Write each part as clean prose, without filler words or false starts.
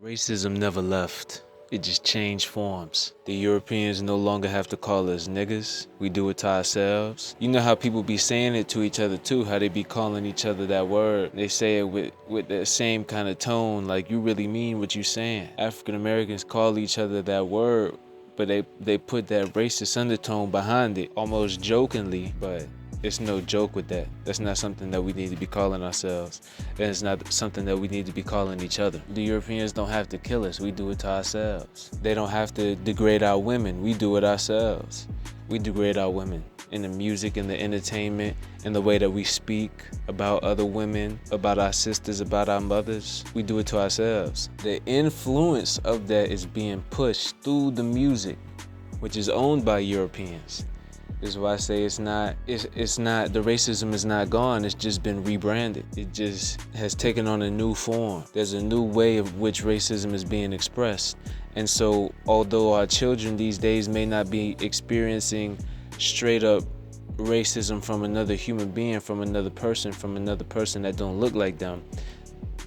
Racism never left. It just changed forms. The Europeans no longer have to call us niggas. We do it to ourselves. You know how people be saying it to each other too, how they be calling each other that word. They say it with that same kind of tone, like you really mean what you saying. African Americans call each other that word, but they put that racist undertone behind it, almost jokingly, but it's no joke with that. That's not something that we need to be calling ourselves. And it's not something that we need to be calling each other. The Europeans don't have to kill us. We do it to ourselves. They don't have to degrade our women. We do it ourselves. We degrade our women in the music, in the entertainment, in the way that we speak about other women, about our sisters, about our mothers. We do it to ourselves. The influence of that is being pushed through the music, which is owned by Europeans. This is why I say it's not, the racism is not gone, it's just been rebranded. It just has taken on a new form. There's a new way of which racism is being expressed. And so, although our children these days may not be experiencing straight up racism from another human being, from another person that don't look like them,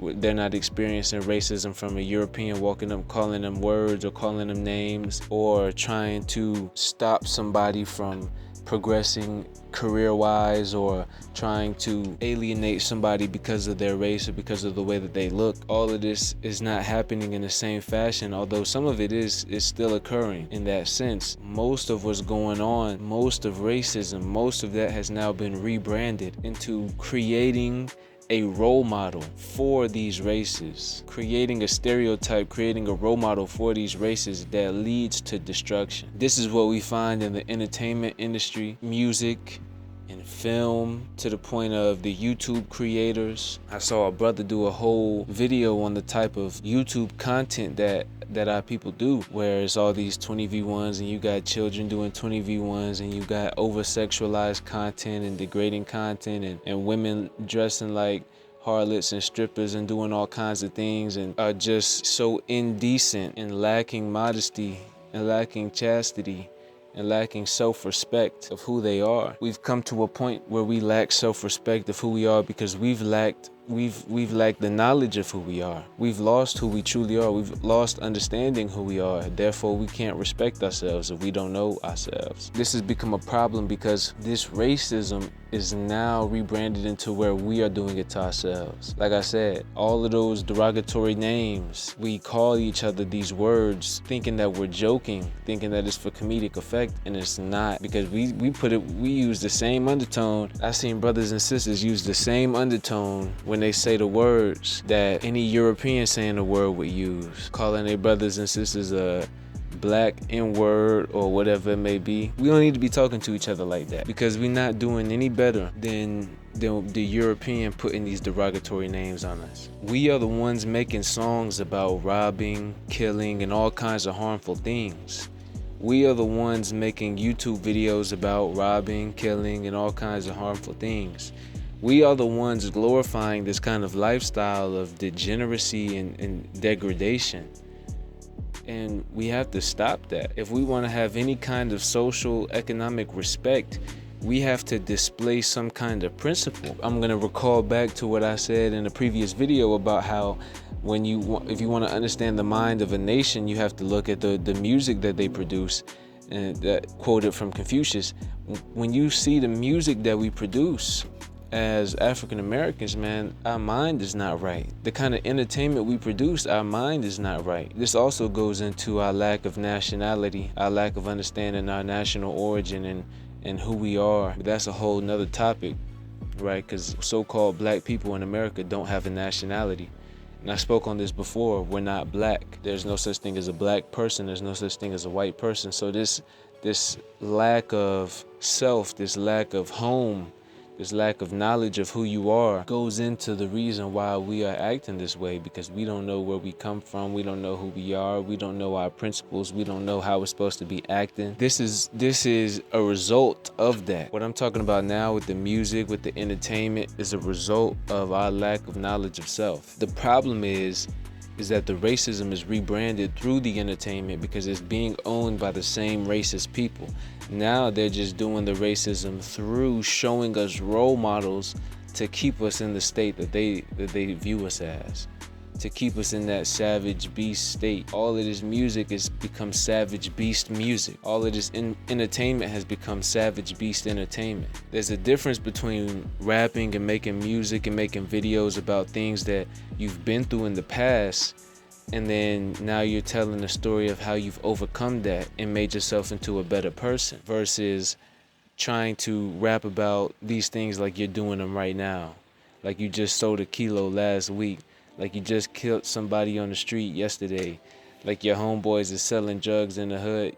they're not experiencing racism from a European walking up calling them words or calling them names or trying to stop somebody from progressing career-wise or trying to alienate somebody because of their race or because of the way that they look. All of this is not happening in the same fashion, although some of it is still occurring in that sense. Most of what's going on, most of racism, most of that has now been rebranded into creating a role model for these races, creating a stereotype, creating a role model for these races that leads to destruction. This is what we find in the entertainment industry, music, and film, to the point of the YouTube creators. I saw a brother do a whole video on the type of YouTube content that our people do, where it's all these 20v1s and you got children doing 20v1s and you got over-sexualized content and degrading content and women dressing like harlots and strippers and doing all kinds of things and are just so indecent and lacking modesty and lacking chastity and lacking self-respect of who they are. We've come to a point where we lack self-respect of who we are because we've lacked the knowledge of who we are. We've lost who we truly are. We've lost understanding who we are. Therefore, we can't respect ourselves if we don't know ourselves. This has become a problem because this racism is now rebranded into where we are doing it to ourselves. Like I said, all of those derogatory names, we call each other these words thinking that we're joking, thinking that it's for comedic effect, and it's not, because we use the same undertone. I've seen brothers and sisters use the same undertone when they say the words that any European saying the word would use, calling their brothers and sisters a black N-word or whatever it may be. We don't need to be talking to each other like that because we're not doing any better than the European putting these derogatory names on us. We are the ones making songs about robbing, killing, and all kinds of harmful things. We are the ones making YouTube videos about robbing, killing, and all kinds of harmful things. We are the ones glorifying this kind of lifestyle of degeneracy and degradation. And we have to stop that. If we want to have any kind of social, economic respect, we have to display some kind of principle. I'm going to recall back to what I said in a previous video about how if you want to understand the mind of a nation, you have to look at the music that they produce. And that quoted from Confucius. When you see the music that we produce as African Americans, man, our mind is not right. The kind of entertainment we produce, our mind is not right. This also goes into our lack of nationality, our lack of understanding our national origin and who we are. But that's a whole nother topic, right? Because so-called black people in America don't have a nationality. And I spoke on this before, we're not black. There's no such thing as a black person, there's no such thing as a white person. So this lack of self, this lack of home, this lack of knowledge of who you are goes into the reason why we are acting this way, because we don't know where we come from, we don't know who we are, we don't know our principles, we don't know how we're supposed to be acting. This is a result of that. What I'm talking about now with the music, with the entertainment, is a result of our lack of knowledge of self. The problem is that the racism is rebranded through the entertainment because it's being owned by the same racist people. Now they're just doing the racism through showing us role models to keep us in the state that they view us as. to keep us in that savage beast state. All of this music has become savage beast music. All of this entertainment has become savage beast entertainment. There's a difference between rapping and making music and making videos about things that you've been through in the past, and then now you're telling the story of how you've overcome that and made yourself into a better person, versus trying to rap about these things like you're doing them right now. Like you just sold a kilo last week. Like you just killed somebody on the street yesterday. Like your homeboys is selling drugs in the hood.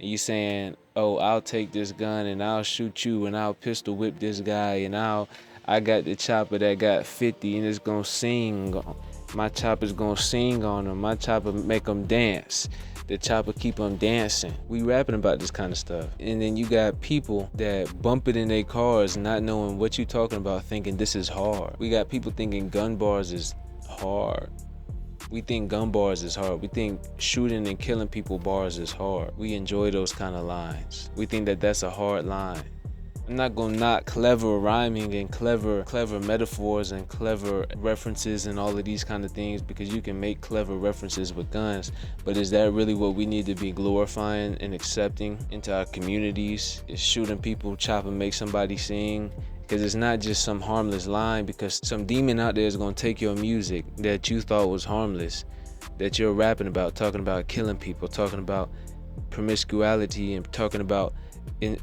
And you saying, oh, I'll take this gun and I'll shoot you and I'll pistol whip this guy and I got the chopper that got 50 and it's gonna sing. My chopper's gonna sing on them. My chopper make them dance. The chopper keep them dancing. We rapping about this kind of stuff. And then you got people that bump it in their cars not knowing what you talking about, thinking this is hard. We got people thinking gun bars is hard. We think gun bars is hard. We think shooting and killing people bars is hard. We enjoy those kind of lines. We think that that's a hard line. I'm not gonna knock clever rhyming and clever metaphors and clever references and all of these kind of things, because you can make clever references with guns, but is that really what we need to be glorifying and accepting into our communities? Is shooting people, chopping, make somebody sing? Because it's not just some harmless line, because some demon out there is gonna take your music that you thought was harmless, that you're rapping about, talking about killing people, talking about promiscuity and talking about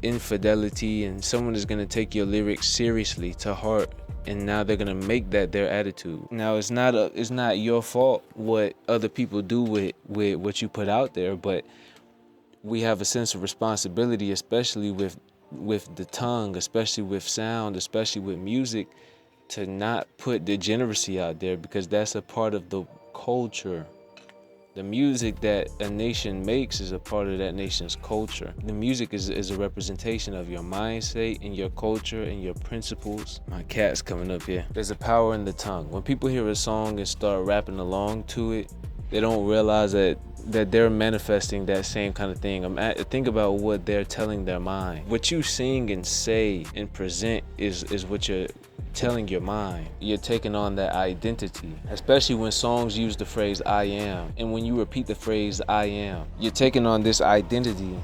infidelity, and someone is going to take your lyrics seriously to heart, and now they're going to make that their attitude. Now it's not your fault what other people do with what you put out there, but we have a sense of responsibility, especially with the tongue, especially with sound, especially with music, to not put degeneracy out there, because that's a part of the culture. The music that a nation makes is a part of that nation's culture. The music is a representation of your mindset and your culture and your principles. My cat's coming up here. There's a power in the tongue. When people hear a song and start rapping along to it, they don't realize that they're manifesting that same kind of thing. Think about what they're telling their mind. What you sing and say and present is what you're telling your mind. You're taking on that identity, especially when songs use the phrase I am. And when you repeat the phrase I am, you're taking on this identity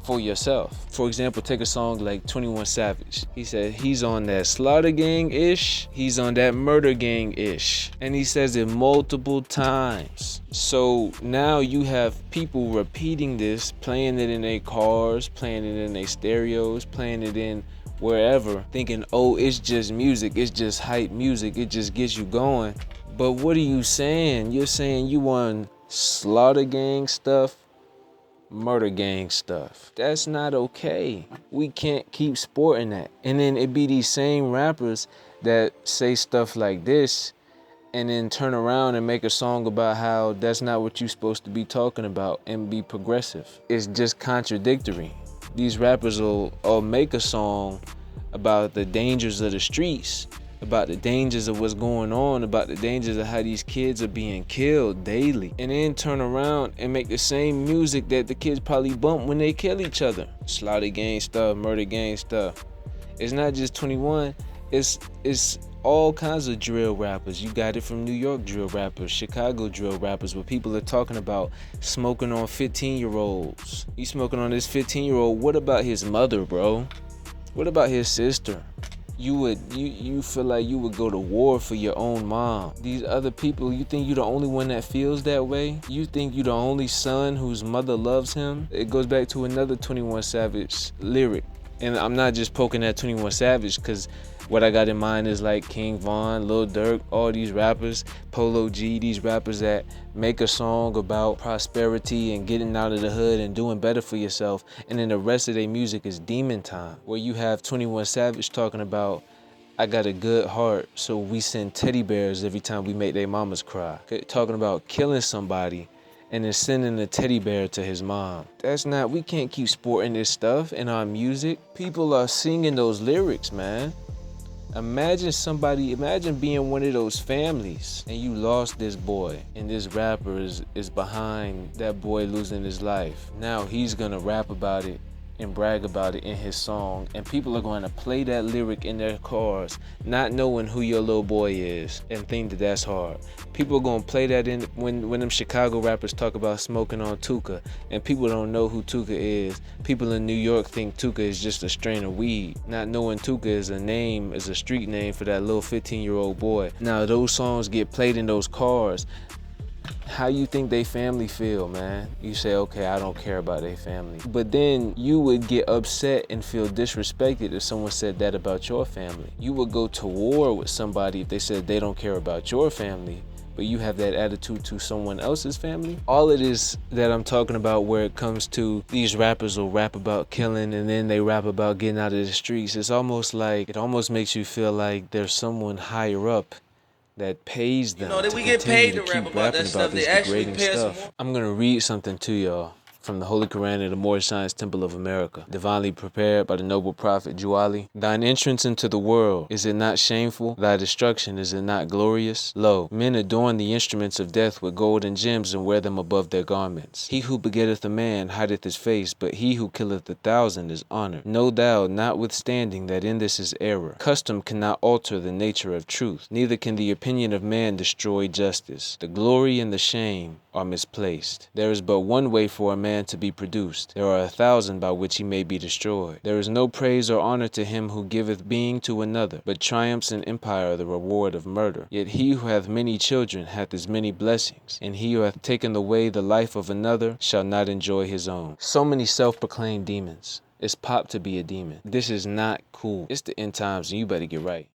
for yourself. For example, take a song like 21 Savage. He said he's on that slaughter gang-ish, he's on that murder gang-ish, and he says it multiple times. So now you have people repeating this, playing it in their cars, playing it in their stereos, playing it in wherever, thinking, oh, it's just music, it's just hype music, it just gets you going. But what are you saying? You're saying you want slaughter gang stuff, murder gang stuff. That's not okay. We can't keep sporting that. And then it be these same rappers that say stuff like this and then turn around and make a song about how that's not what you're supposed to be talking about and be progressive. It's just contradictory. These rappers will make a song about the dangers of the streets, about the dangers of what's going on, about the dangers of how these kids are being killed daily, and then turn around and make the same music that the kids probably bump when they kill each other. Slaughter gang stuff, murder gang stuff. It's not just 21, it's all kinds of drill rappers. You got it from New York drill rappers, Chicago drill rappers, where people are talking about smoking on 15-year-olds. You smoking on this 15-year-old, what about his mother, bro? What about his sister? You feel like you would go to war for your own mom. These other people, you think you're the only one that feels that way? You think you're the only son whose mother loves him? It goes back to another 21 Savage lyric. And I'm not just poking at 21 Savage, because what I got in mind is like King Von, Lil Durk, all these rappers, Polo G, these rappers that make a song about prosperity and getting out of the hood and doing better for yourself. And then the rest of their music is demon time, where you have 21 Savage talking about, I got a good heart, so we send teddy bears every time we make their mamas cry. Talking about killing somebody and then sending a teddy bear to his mom. We can't keep sporting this stuff in our music. People are singing those lyrics, man. Imagine being one of those families and you lost this boy and this rapper is behind that boy losing his life. Now he's gonna rap about it and brag about it in his song, and people are going to play that lyric in their cars, not knowing who your little boy is, and think that that's hard. People are going to play that in when them Chicago rappers talk about smoking on Tuka, and people don't know who Tuka is. People in New York think Tuka is just a strain of weed, not knowing Tuka is a street name for that little 15-year-old boy. Now those songs get played in those cars. How you think they family feel, man? You say, okay, I don't care about their family. But then you would get upset and feel disrespected if someone said that about your family. You would go to war with somebody if they said they don't care about your family, but you have that attitude to someone else's family. All it is that I'm talking about where it comes to these rappers will rap about killing and then they rap about getting out of the streets. It's almost like, it almost makes you feel like there's someone higher up that pays them that to we get continue paid to to keep rap about that rapping stuff. about this They actually degrading pay us more. stuff. I'm gonna read something to y'all from the Holy Quran of the Moorish Science Temple of America, divinely prepared by the noble prophet Juali. Thine entrance into the world, is it not shameful? Thy destruction, is it not glorious? Lo, men adorn the instruments of death with gold and gems and wear them above their garments. He who begetteth a man hideth his face, but he who killeth 1,000 is honored. Know thou, notwithstanding, that in this is error. Custom cannot alter the nature of truth, neither can the opinion of man destroy justice. The glory and the shame are misplaced. There is but one way for a man to be produced. There are 1,000 by which he may be destroyed. There is no praise or honor to him who giveth being to another, but triumphs and empire are the reward of murder. Yet he who hath many children hath as many blessings, and he who hath taken away the life of another shall not enjoy his own. So many self-proclaimed demons. It's pop to be a demon. This is not cool. It's the end times and you better get right.